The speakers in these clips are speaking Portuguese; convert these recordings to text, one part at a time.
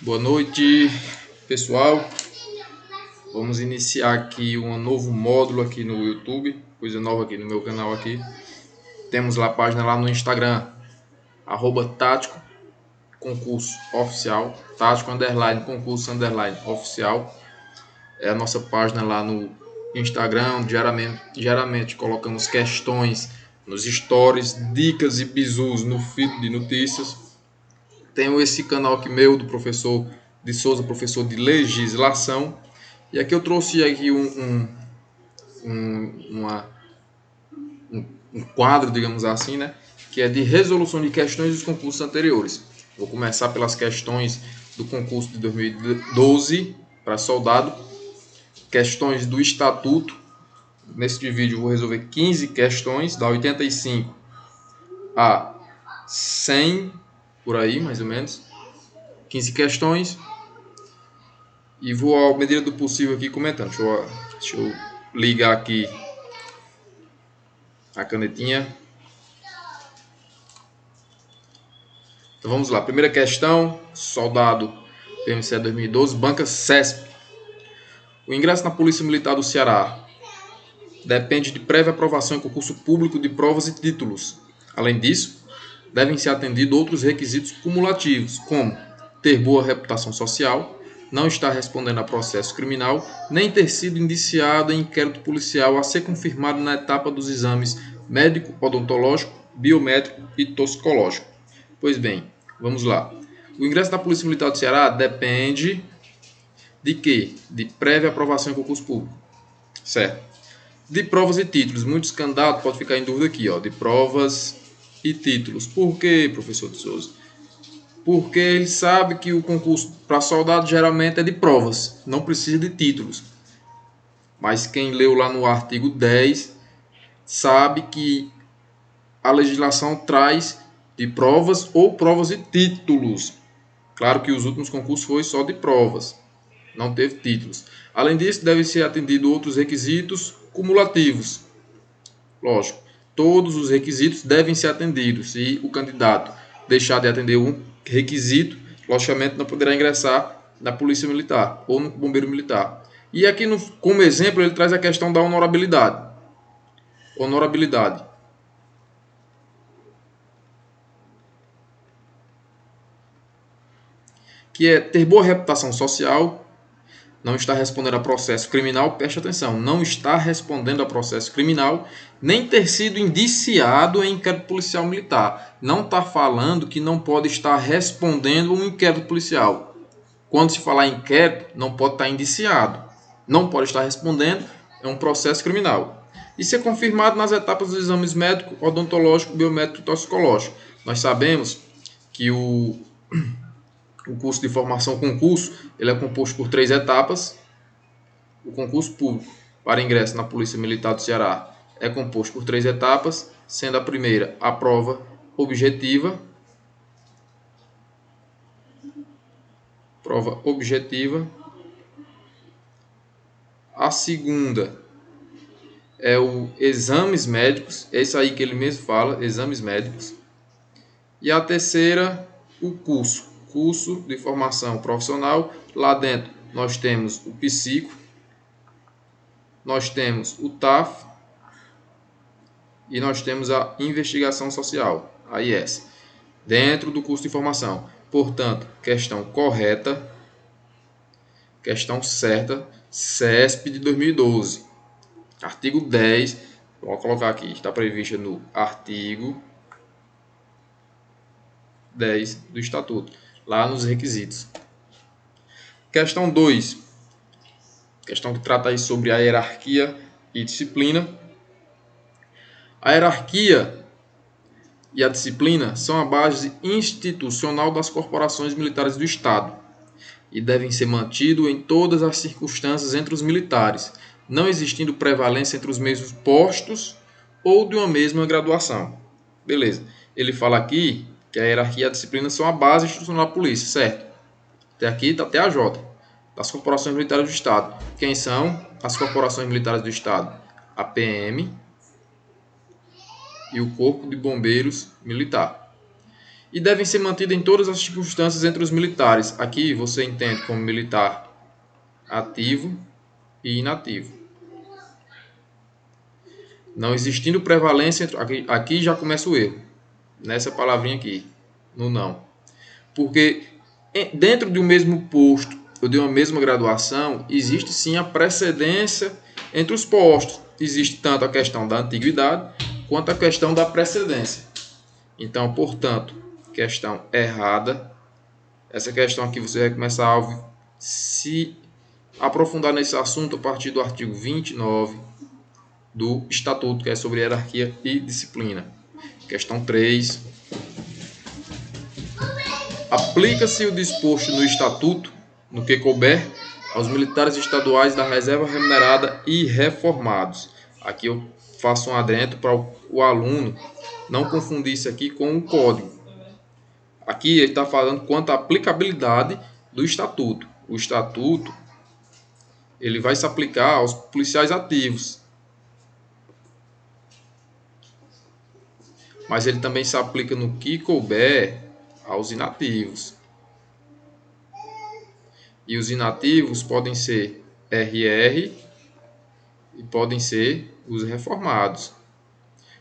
Boa noite, pessoal. Vamos iniciar aqui um novo módulo aqui no YouTube, coisa nova aqui no meu canal aqui. Temos lá a página lá no Instagram, @tático concurso oficial, tático concurso oficial. É a nossa página lá no Instagram, onde geralmente colocamos questões nos stories, dicas e bizus no feed de notícias. Tenho esse canal aqui meu do professor de Souza, professor de legislação. E aqui eu trouxe aqui um quadro, digamos assim, né? Que é de resolução de questões dos concursos anteriores. Vou começar pelas questões do concurso de 2012 para soldado, questões do estatuto. Neste vídeo eu vou resolver 15 questões, da 85 a 100, por aí mais ou menos. 15 questões. E vou, à medida do possível, aqui comentando. Deixa eu ligar aqui a canetinha. Então vamos lá. Primeira questão, soldado PMCE 2012, banca CESP. O ingresso na Polícia Militar do Ceará depende de prévia aprovação em concurso público de provas e títulos. Além disso, devem ser atendidos outros requisitos cumulativos, como ter boa reputação social, não estar respondendo a processo criminal, nem ter sido indiciado em inquérito policial a ser confirmado na etapa dos exames médico, odontológico, biométrico e toxicológico. Pois bem, vamos lá. O ingresso na Polícia Militar do Ceará depende de quê? De prévia aprovação em concurso público. Certo. De provas e títulos. Muitos candidatos podem ficar em dúvida aqui, ó, de provas e títulos. Por quê, professor de Souza? Porque ele sabe que o concurso para soldado geralmente é de provas, não precisa de títulos. Mas quem leu lá no artigo 10 sabe que a legislação traz de provas ou provas e títulos. Claro que os últimos concursos foi só de provas, não teve títulos. Além disso, devem ser atendidos outros requisitos cumulativos. Lógico, todos os requisitos devem ser atendidos. Se o candidato deixar de atender um requisito, logicamente não poderá ingressar na Polícia Militar ou no Bombeiro Militar. E aqui, como exemplo, ele traz a questão da honorabilidade. Honorabilidade. Que é ter boa reputação social, não está respondendo a processo criminal, preste atenção, não está respondendo a processo criminal, nem ter sido indiciado em inquérito policial militar. Não está falando que não pode estar respondendo um inquérito policial. Quando se falar em inquérito, não pode estar indiciado. Não pode estar respondendo, é um processo criminal. E ser confirmado nas etapas dos exames médico, odontológico, biométrico e toxicológico. Nós sabemos que o curso de formação concurso, ele é composto por 3 etapas. O concurso público para ingresso na Polícia Militar do Ceará é composto por 3 etapas, sendo a primeira a prova objetiva. A segunda é o exames médicos, é isso aí que ele mesmo fala, exames médicos. E a terceira, o curso de formação profissional. Lá dentro nós temos o psico, nós temos o TAF e nós temos a investigação social, a IS, dentro do curso de formação. Portanto, questão correta, questão certa, CESP de 2012, artigo 10, vou colocar aqui, está prevista no artigo 10 do Estatuto, lá nos requisitos. Questão 2, questão que trata aí sobre a hierarquia e disciplina. A hierarquia e a disciplina são a base institucional das corporações militares do Estado e devem ser mantidos em todas as circunstâncias entre os militares, não existindo prevalência entre os mesmos postos ou de uma mesma graduação. Beleza. Ele fala aqui que a hierarquia e a disciplina são a base institucional da polícia, certo? Até aqui está até a J, das corporações militares do Estado. Quem são as corporações militares do Estado? A PM e o Corpo de Bombeiros Militar. e devem ser mantidas em todas as circunstâncias entre os militares. Aqui você entende como militar ativo e inativo. Não existindo prevalência, aqui já começa o erro, nessa palavrinha aqui, no não. Porque dentro de um mesmo posto ou de uma mesma graduação, existe sim a precedência entre os postos. Existe tanto a questão da antiguidade quanto a questão da precedência. Então, portanto, questão errada. Essa questão aqui você vai começar a se aprofundar nesse assunto a partir do artigo 29 do Estatuto, que é sobre hierarquia e disciplina. Questão 3. Aplica-se o disposto no Estatuto, no que couber, aos militares estaduais da reserva remunerada e reformados. Aqui eu faço um adendo para o aluno não confundir isso aqui com o código. Aqui ele está falando quanto à aplicabilidade do Estatuto. O Estatuto ele vai se aplicar aos policiais ativos, mas ele também se aplica no que couber aos inativos. E os inativos podem ser RR e podem ser os reformados.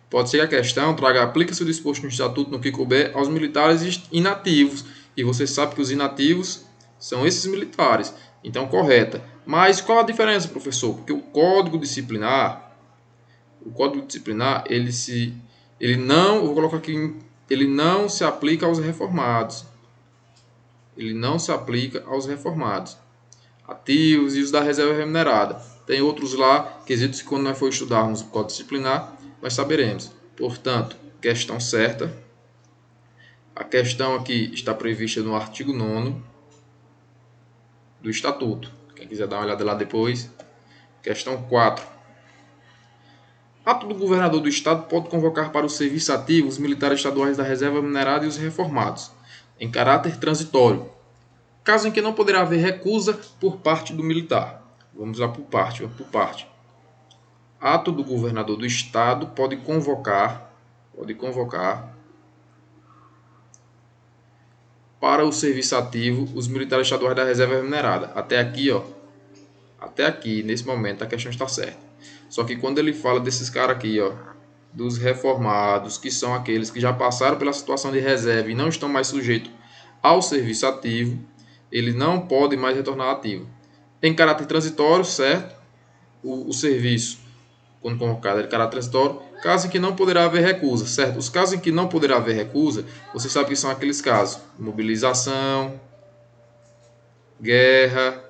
Pode ser que a questão traga aplica-se o disposto no Estatuto no que couber aos militares inativos. E você sabe que os inativos são esses militares. Então, correta. Mas qual a diferença, professor? Porque o Código Disciplinar, ele não, vou colocar aqui, ele não se aplica aos reformados. Ele não se aplica aos reformados ativos e os da reserva remunerada. Tem outros lá, quesitos que quando nós for estudarmos o Código Disciplinar, nós saberemos. Portanto, questão certa. A questão aqui está prevista no artigo 9º do Estatuto. Quem quiser dar uma olhada lá depois. Questão 4. Ato do governador do Estado pode convocar para o serviço ativo os militares estaduais da reserva remunerada e os reformados, em caráter transitório, caso em que não poderá haver recusa por parte do militar. Vamos lá por parte. Ato do governador do Estado pode convocar para o serviço ativo os militares estaduais da reserva remunerada. Até aqui, nesse momento, a questão está certa. Só que quando ele fala desses caras aqui, dos reformados, que são aqueles que já passaram pela situação de reserva e não estão mais sujeitos ao serviço ativo, ele não pode mais retornar ativo. Em caráter transitório, certo? O serviço, quando convocado, é de caráter transitório, caso em que não poderá haver recusa, certo? Os casos em que não poderá haver recusa, você sabe que são aqueles casos: mobilização, guerra,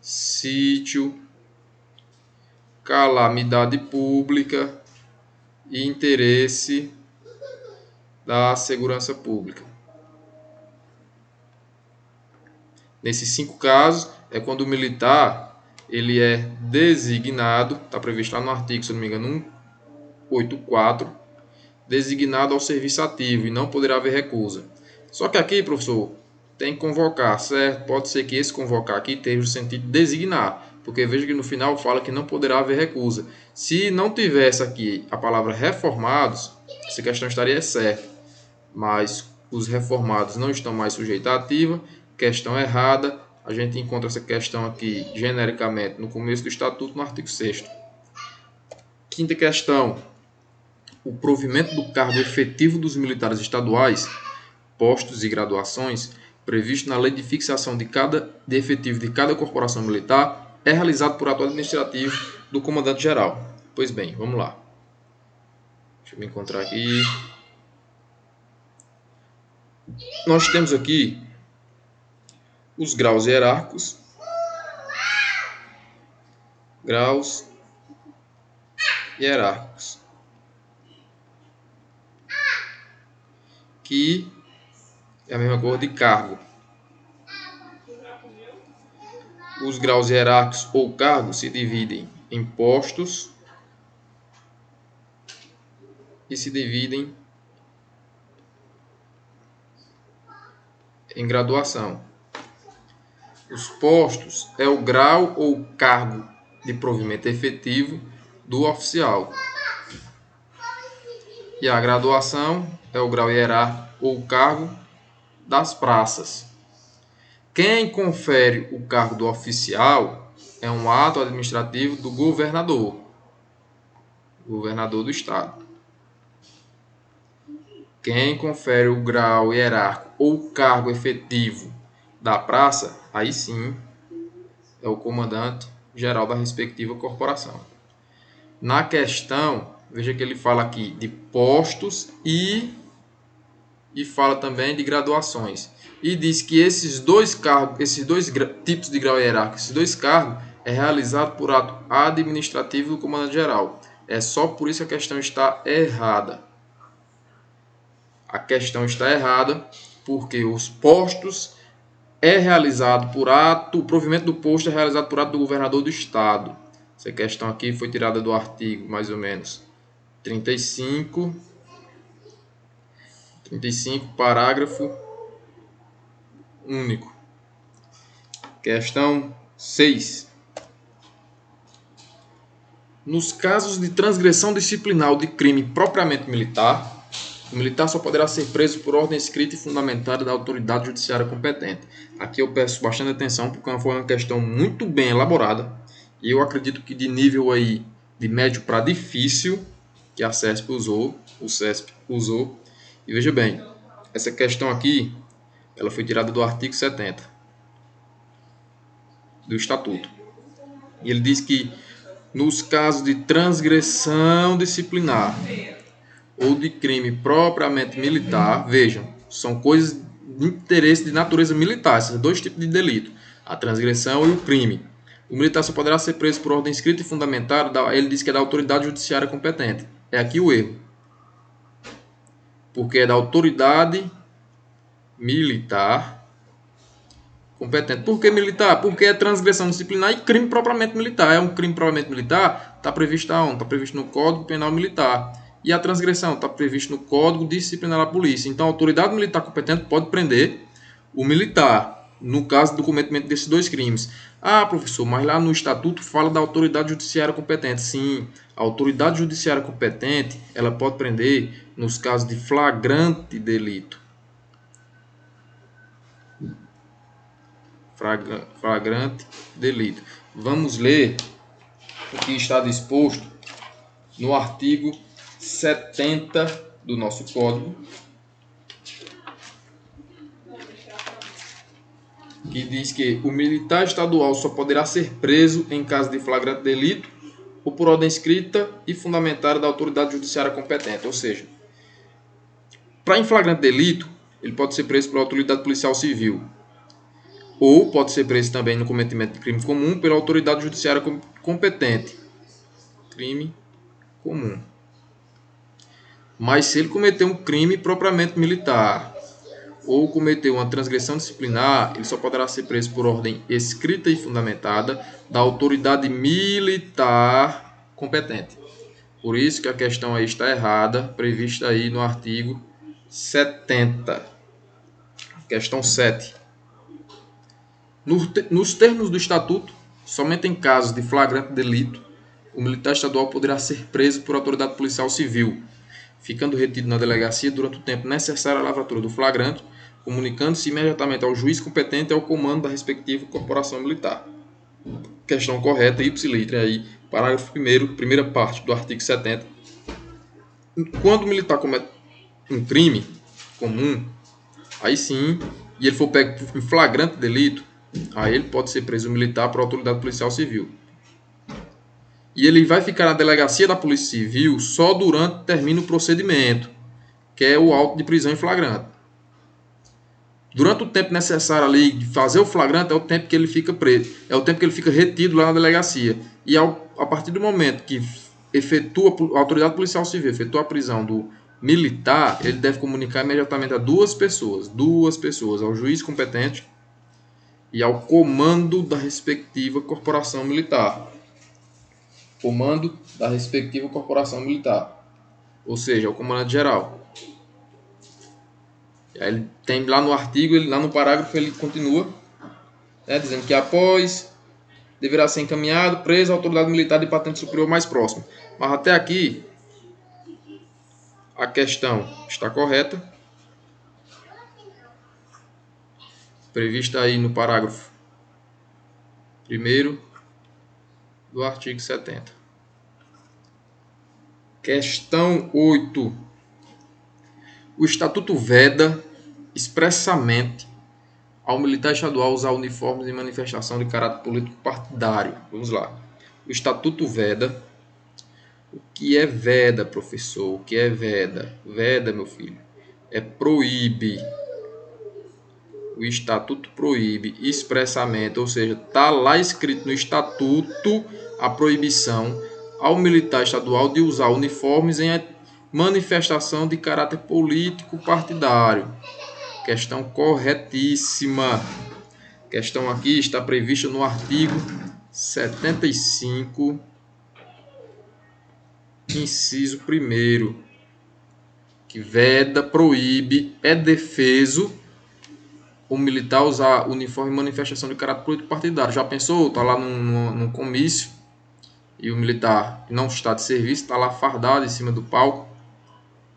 sítio, calamidade pública e interesse da segurança pública. Nesses 5 casos, é quando o militar ele é designado, está previsto lá no artigo, se não me engano, 184, designado ao serviço ativo e não poderá haver recusa. Só que aqui, professor, tem que convocar, certo? Pode ser que esse convocar aqui tenha o sentido de designar, porque veja que no final fala que não poderá haver recusa. Se não tivesse aqui a palavra reformados, essa questão estaria certa, mas os reformados não estão mais sujeitos à ativa. Questão errada, a gente encontra essa questão aqui genericamente no começo do Estatuto, no artigo 6º. Quinta questão: o provimento do cargo efetivo dos militares estaduais, postos e graduações, previsto na lei de fixação de efetivo de cada corporação militar, é realizado por ato administrativo do comandante-geral. Pois bem, vamos lá. Deixa eu me encontrar aqui. Nós temos aqui os graus hierárquicos, que é a mesma coisa de cargo. Os graus hierárquicos ou cargos se dividem em postos e se dividem em graduação. Os postos é o grau ou cargo de provimento efetivo do oficial. E a graduação é o grau hierárquico ou cargo das praças. Quem confere o cargo do oficial é um ato administrativo do governador do estado. Quem confere o grau hierárquico ou cargo efetivo da praça, aí sim, é o comandante geral da respectiva corporação. Na questão, veja que ele fala aqui de postos e fala também de graduações. E diz que esses dois tipos de grau hierárquico, esses dois cargos, é realizado por ato administrativo do comandante geral. É só por isso que a questão está errada. A questão está errada porque os postos é realizado por ato, o provimento do posto é realizado por ato do governador do estado. Essa questão aqui foi tirada do artigo, mais ou menos, 35, parágrafo único. Questão 6. Nos casos de transgressão disciplinar ou de crime propriamente militar, o militar só poderá ser preso por ordem escrita e fundamentada da autoridade judiciária competente. Aqui eu peço bastante atenção, porque foi uma questão muito bem elaborada, e eu acredito que de nível aí de médio para difícil, que a CESP usou, o CESP usou. E veja bem, essa questão aqui, ela foi tirada do artigo 70 do Estatuto. E ele diz que nos casos de transgressão disciplinar ou de crime propriamente militar, vejam, são coisas de interesse de natureza militar, esses dois tipos de delito, a transgressão e o crime. O militar só poderá ser preso por ordem escrita e fundamentada, ele diz que é da autoridade judiciária competente. É aqui o erro. Porque é da autoridade militar competente. Por que militar? Porque é transgressão disciplinar e crime propriamente militar. É um crime propriamente militar, está previsto aonde? Está previsto no Código Penal Militar. E a transgressão está previsto no Código Disciplinar da Polícia. Então, a autoridade militar competente pode prender o militar, no caso do cometimento desses dois crimes. Ah, professor, mas lá no Estatuto fala da autoridade judiciária competente. Sim, a autoridade judiciária competente, ela pode prender nos casos de flagrante delito. Flagrante delito. Vamos ler o que está disposto no artigo 70 do nosso Código, que diz que o militar estadual só poderá ser preso em caso de flagrante delito ou por ordem escrita e fundamentada da autoridade judiciária competente. Ou seja, para em flagrante delito, ele pode ser preso pela autoridade policial civil, ou pode ser preso também no cometimento de crime comum pela autoridade judiciária competente. Crime comum. Mas se ele cometeu um crime propriamente militar ou cometeu uma transgressão disciplinar, ele só poderá ser preso por ordem escrita e fundamentada da autoridade militar competente. Por isso que a questão aí está errada, prevista aí no artigo 70. Questão 7. Nos termos do Estatuto, somente em casos de flagrante delito, o militar estadual poderá ser preso por autoridade policial civil, ficando retido na delegacia durante o tempo necessário à lavratura do flagrante, comunicando-se imediatamente ao juiz competente e ao comando da respectiva corporação militar. Questão correta, ipsiliter, aí, parágrafo 1º, primeira parte do artigo 70. Quando o militar comete um crime comum, aí sim, e ele for pego em flagrante delito, aí ele pode ser preso militar por autoridade policial civil. E ele vai ficar na delegacia da Polícia Civil só durante termina o procedimento, que é o auto de prisão em flagrante. Durante o tempo necessário ali de fazer o flagrante é o tempo que ele fica preso, é o tempo que ele fica retido lá na delegacia. E a partir do momento que a autoridade policial civil efetua a prisão do militar, ele deve comunicar imediatamente a duas pessoas, ao juiz competente e ao comando da respectiva corporação militar. Comando da respectiva corporação militar, ou seja, ao comandante geral. E aí ele tem lá no artigo, lá no parágrafo, ele continua, dizendo que após deverá ser encaminhado, preso à autoridade militar de patente superior mais próxima. Mas até aqui, A questão está correta, prevista aí no parágrafo 1º do artigo 70. Questão 8. O Estatuto veda expressamente ao militar estadual usar uniformes em manifestação de caráter político partidário. Vamos lá. O Estatuto veda. O que é veda, professor? O que é veda? Veda, meu filho, é proíbe. O Estatuto proíbe expressamente, ou seja, está lá escrito no Estatuto a proibição ao militar estadual de usar uniformes em manifestação de caráter político partidário. Questão corretíssima. Questão aqui está prevista no artigo 75, inciso 1º, que veda, proíbe, é defeso o militar usar uniforme em manifestação de caráter político partidário. Já pensou? Está lá num comício e o militar não está de serviço, está lá fardado em cima do palco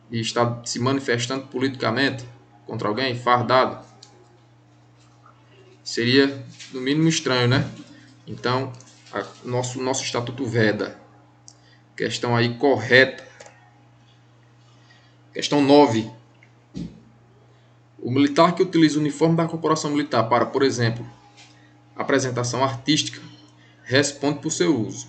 e está se manifestando politicamente contra alguém, fardado. Seria, no mínimo, estranho, né? Então, nosso estatuto veda. Questão aí correta. Questão 9. O militar que utiliza o uniforme da corporação militar para, por exemplo, apresentação artística, responde por seu uso.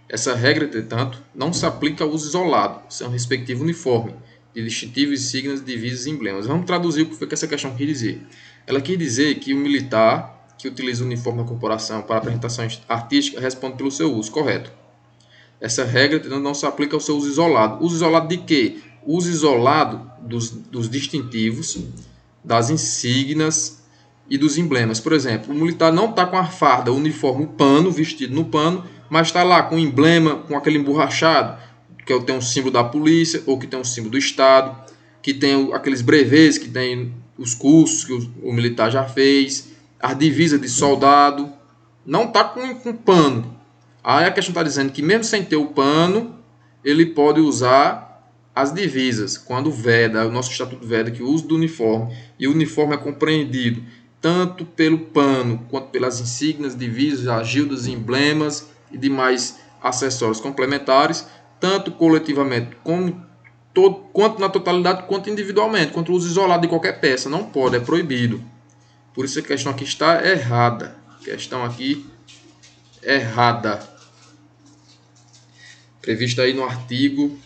Essa regra, entretanto, não se aplica ao uso isolado, seu respectivo uniforme, de distintivos, signos, divisas e emblemas. Vamos traduzir o que foi que essa questão quis dizer. Ela quis dizer que o militar que utiliza o uniforme da corporação para apresentação artística responde pelo seu uso, correto. Essa regra não se aplica ao seu uso isolado. Uso isolado de quê? Uso isolado dos distintivos, das insígnias e dos emblemas. Por exemplo, o militar não está com a farda, o uniforme, o pano, vestido no pano, mas está lá com o emblema, com aquele emborrachado, que tem um símbolo da polícia, ou que tem um símbolo do Estado, que tem aqueles brevês, que tem os cursos que o militar já fez, as divisas de soldado. Não está com pano. Aí a questão está dizendo que mesmo sem ter o pano, ele pode usar as divisas, quando veda, o nosso estatuto veda que o uso do uniforme, e o uniforme é compreendido tanto pelo pano, quanto pelas insígnias, divisas, agildas, emblemas e demais acessórios complementares, tanto coletivamente quanto na totalidade, quanto individualmente, quanto o uso isolado de qualquer peça. Não pode, é proibido. Por isso a questão aqui está errada. Questão aqui errada. Prevista aí no artigo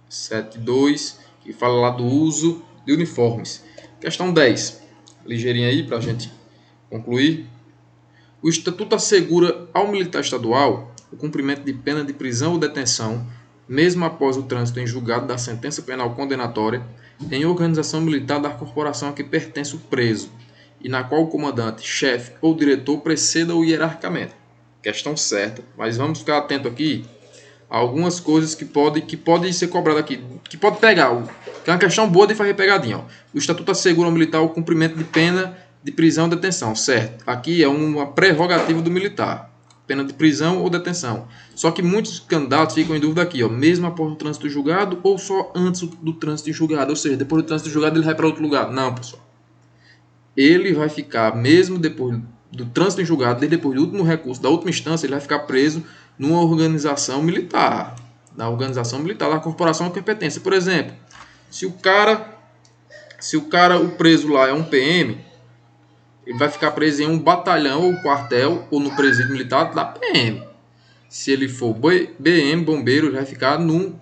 72, que fala lá do uso de uniformes. Questão 10. Ligeirinha aí para a gente concluir. O Estatuto assegura ao militar estadual o cumprimento de pena de prisão ou detenção, mesmo após o trânsito em julgado da sentença penal condenatória, em organização militar da corporação a que pertence o preso, e na qual o comandante, chefe ou diretor preceda-o hierarquicamente. Questão certa, mas vamos ficar atento aqui a algumas coisas que podem ser cobradas aqui, que pode pegar, que é uma questão boa de fazer pegadinha. Ó. O Estatuto assegura ao militar o cumprimento de pena de prisão ou detenção, certo? Aqui é uma prerrogativa do militar, pena de prisão ou detenção. Só que muitos candidatos ficam em dúvida aqui, ó, mesmo após o trânsito julgado ou só antes do trânsito julgado, ou seja, depois do trânsito julgado ele vai para outro lugar. Não, pessoal. Ele vai ficar, mesmo depois do trânsito julgado, desde depois do último recurso, da última instância, ele vai ficar preso numa organização militar, na organização militar da corporação a que pertence. Por exemplo, se o preso lá é um PM, ele vai ficar preso em um batalhão ou quartel ou no presídio militar da PM. Se ele for BM, bombeiro, ele vai ficar num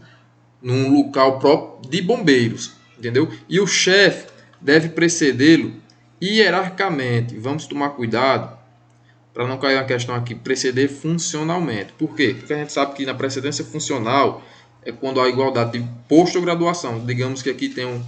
local próprio de bombeiros, entendeu? E o chefe deve precedê-lo hierarquicamente. Vamos tomar cuidado para não cair uma questão aqui, preceder funcionalmente. Por quê? Porque a gente sabe que na precedência funcional é quando há igualdade de posto ou graduação. Digamos que aqui tem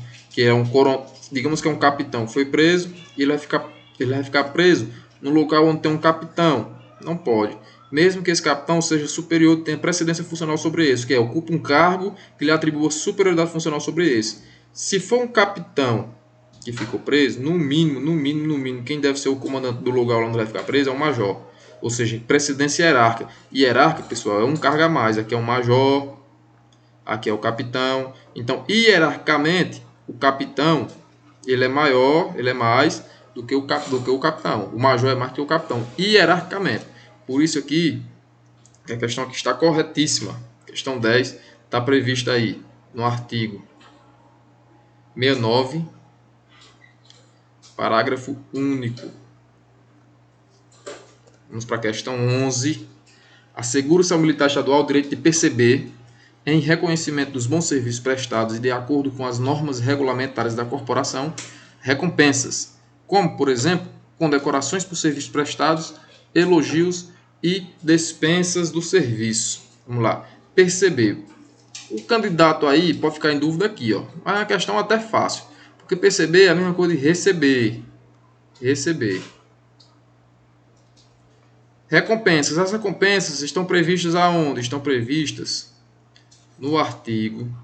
digamos que é um capitão, foi preso e ele vai ficar preso no local onde tem um capitão. Não pode. Mesmo que esse capitão seja superior, tenha precedência funcional sobre esse, que é, ocupa um cargo que lhe atribua superioridade funcional sobre esse. Se for um capitão que ficou preso, no mínimo, quem deve ser o comandante do lugar onde vai ficar preso é o major. Ou seja, precedência hierárquica. Hierárquica, pessoal, é um cargo a mais. Aqui é um major, aqui é o capitão. Então, hierarquicamente, o capitão ele é maior, ele é mais do que o capitão. O major é mais que o capitão, hierarquicamente. Por isso aqui, a questão aqui está corretíssima. Questão 10 está prevista aí no artigo 69, parágrafo único. Vamos para a questão 11. Assegura-se ao militar estadual o direito de perceber, em reconhecimento dos bons serviços prestados e de acordo com as normas regulamentares da corporação, recompensas, como, por exemplo, condecorações por serviços prestados, elogios e dispensas do serviço. Vamos lá. Perceber. O candidato aí pode ficar em dúvida aqui, ó. Mas é uma questão até fácil. Porque perceber é a mesma coisa de receber. Receber. Recompensas. As recompensas estão previstas aonde? Estão previstas no artigo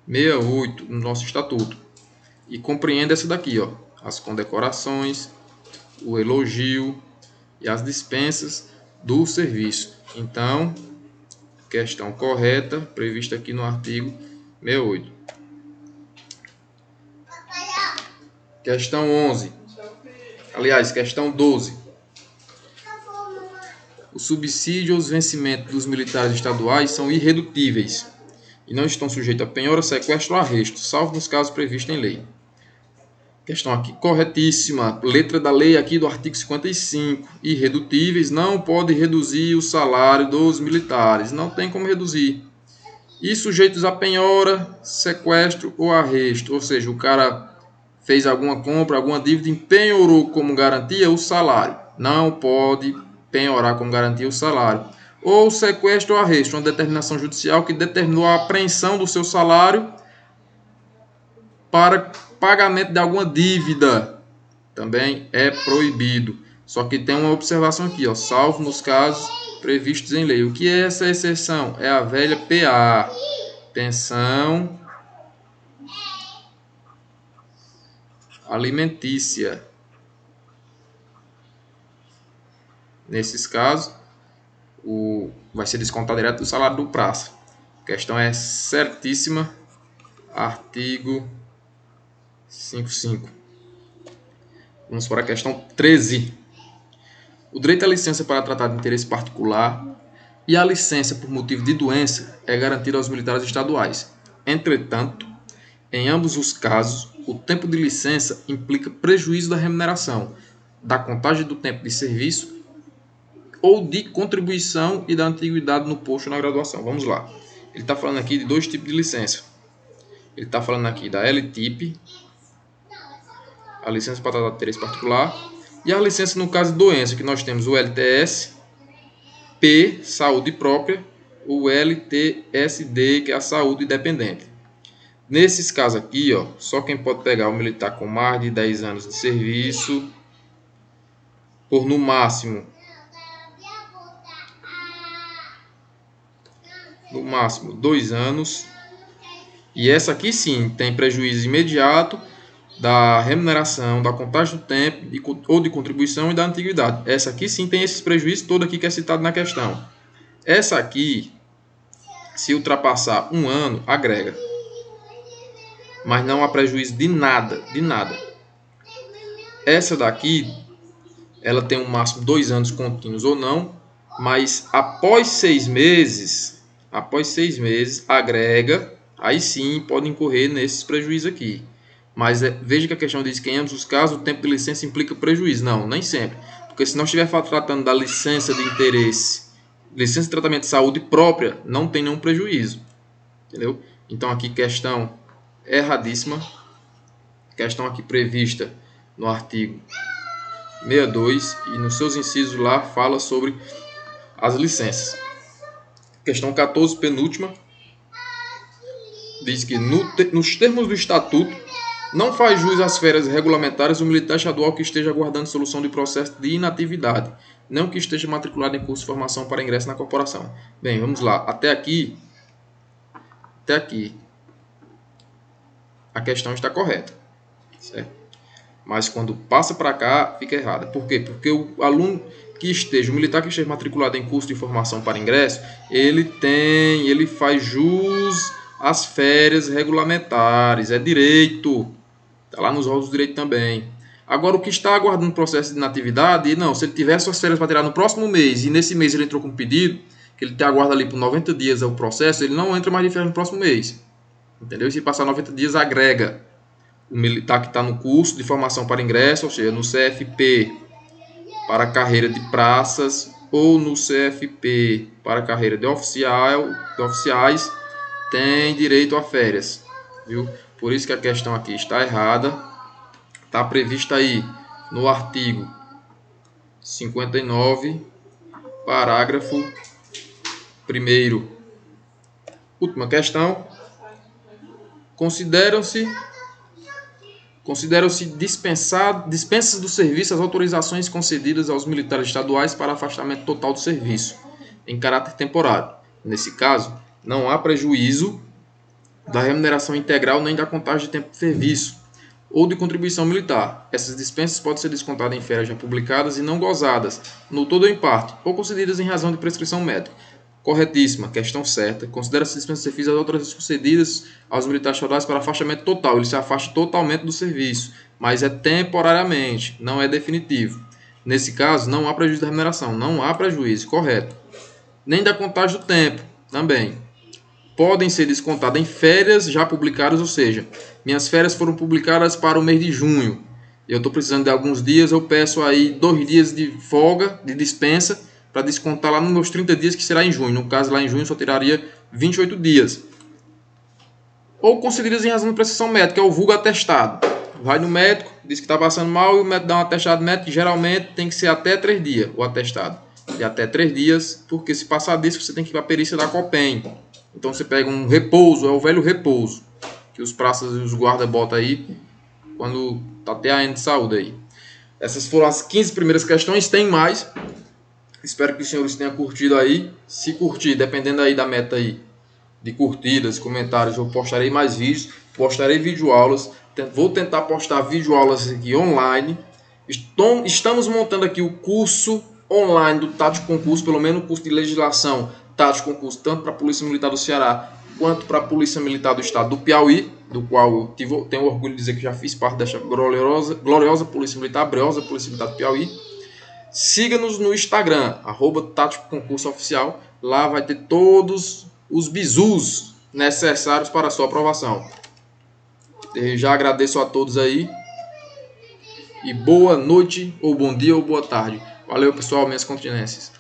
68 do nosso estatuto. E compreende essa daqui, ó. As condecorações, o elogio e as dispensas do serviço. Então, questão correta, prevista aqui no artigo 68. Questão 11. Aliás, questão 12. O subsídio aos vencimentos dos militares estaduais são irredutíveis e não estão sujeitos a penhora, sequestro ou arresto, salvo nos casos previstos em lei. Questão aqui corretíssima. Letra da lei aqui do artigo 55. Irredutíveis, não pode reduzir o salário dos militares. Não tem como reduzir. E sujeitos a penhora, sequestro ou arresto. Ou seja, o cara fez alguma compra, alguma dívida, penhorou como garantia o salário. Não pode penhorar como garantia o salário. Ou sequestro ou arresto, uma determinação judicial que determinou a apreensão do seu salário para pagamento de alguma dívida. Também é proibido. Só que tem uma observação aqui, ó, salvo nos casos previstos em lei. O que é essa exceção? É a velha PA, pensão alimentícia. Nesses casos, vai ser descontado direto do salário do praça. A questão é certíssima. Artigo 55. Vamos para a questão 13. O direito à licença para tratar de interesse particular e a licença por motivo de doença é garantido aos militares estaduais. Entretanto, em ambos os casos, o tempo de licença implica prejuízo da remuneração, da contagem do tempo de serviço ou de contribuição e da antiguidade no posto na graduação. Vamos lá. Ele está falando aqui de dois tipos de licença. Ele está falando aqui da LTIP, a licença para tratar de interesse particular, e a licença no caso de doença, que nós temos o LTS, P, saúde própria, o LTSD, que é a saúde dependente. Nesses casos aqui, ó, só quem pode pegar o militar com mais de 10 anos de serviço, por no máximo 2 anos. E essa aqui sim tem prejuízo imediato da remuneração, da contagem do tempo ou de contribuição e da antiguidade. Essa aqui sim tem esses prejuízos todo aqui que é citado na questão. Essa aqui, se ultrapassar 1 ano, agrega. Mas não há prejuízo de nada, de nada. Essa daqui, ela tem um máximo 2 anos contínuos ou não, mas após 6 meses, agrega, aí sim pode incorrer nesses prejuízos aqui. Mas veja que a questão diz que em ambos os casos o tempo de licença implica prejuízo. Não, nem sempre. Porque se nós estivermos tratando da licença de interesse, licença de tratamento de saúde própria, não tem nenhum prejuízo. Entendeu? Então aqui questão erradíssima. Questão aqui prevista no artigo 62 e nos seus incisos lá fala sobre as licenças. Questão 14, penúltima. Diz que nos termos do estatuto não faz jus às férias regulamentares o militar estadual que esteja aguardando solução de processo de inatividade, não que esteja matriculado em curso de formação para ingresso na corporação. Bem, vamos lá. Até aqui, a questão está correta. Certo? Mas quando passa para cá, fica errada. Por quê? Porque o aluno que esteja, o militar que esteja matriculado em curso de formação para ingresso, ele faz jus às férias regulamentares, é direito. Está lá nos rolos do direito também. Agora, o que está aguardando o processo de inatividade, não, se ele tiver suas férias para tirar no próximo mês, e nesse mês ele entrou com um pedido, que ele te aguarda ali por 90 dias o processo, ele não entra mais de férias no próximo mês. Entendeu? E se passar 90 dias, agrega o militar que está no curso de formação para ingresso, ou seja, no CFP para a carreira de praças ou no CFP para a carreira de oficiais, tem direito a férias, viu? Por isso que a questão aqui está errada. Está prevista aí no artigo 59, parágrafo 1º. Última questão. Consideram-se dispensas do serviço as autorizações concedidas aos militares estaduais para afastamento total do serviço, em caráter temporário. Nesse caso, não há prejuízo da remuneração integral nem da contagem de tempo de serviço ou de contribuição militar. Essas dispensas podem ser descontadas em férias já publicadas e não gozadas, no todo ou em parte, ou concedidas em razão de prescrição médica. Corretíssima, questão certa. Considera-se dispensas de serviço as autorizações concedidas aos militares estaduais para afastamento total. Ele se afasta totalmente do serviço, mas é temporariamente, não é definitivo. Nesse caso, não há prejuízo da remuneração, não há prejuízo, correto. Nem da contagem do tempo, também. Podem ser descontadas em férias já publicadas, ou seja, minhas férias foram publicadas para o mês de junho. Eu estou precisando de alguns dias, eu peço aí 2 dias de folga, de dispensa, para descontar lá nos meus 30 dias, que será em junho. No caso, lá em junho, só tiraria 28 dias. Ou concedidas em razão de prescrição médica, é o vulgo atestado. Vai no médico, diz que está passando mal, e o médico dá um atestado médico, que geralmente tem que ser até 3 dias, o atestado. De até 3 dias, porque se passar disso, você tem que ir para a perícia da COPEM. Então você pega um repouso, é o velho repouso, que os praças e os guardas botam aí, quando está TAN de saúde aí. Essas foram as 15 primeiras questões, tem mais. Espero que os senhores tenham curtido aí. Se curtir, dependendo aí da meta aí de curtidas, comentários, eu postarei mais vídeos, postarei videoaulas. Vou tentar postar videoaulas aqui online. Estamos montando aqui o curso online do Tático Concurso, pelo menos o curso de legislação Tático Concurso, tanto para a Polícia Militar do Ceará quanto para a Polícia Militar do Estado do Piauí, do qual eu tenho orgulho de dizer que já fiz parte desta gloriosa Polícia Militar, briosa Polícia Militar do Piauí. Siga-nos no Instagram, @Tático Concurso Oficial. Lá vai ter todos os bizus necessários para a sua aprovação. Eu já agradeço a todos aí. E boa noite, ou bom dia, ou boa tarde. Valeu, pessoal, minhas continências.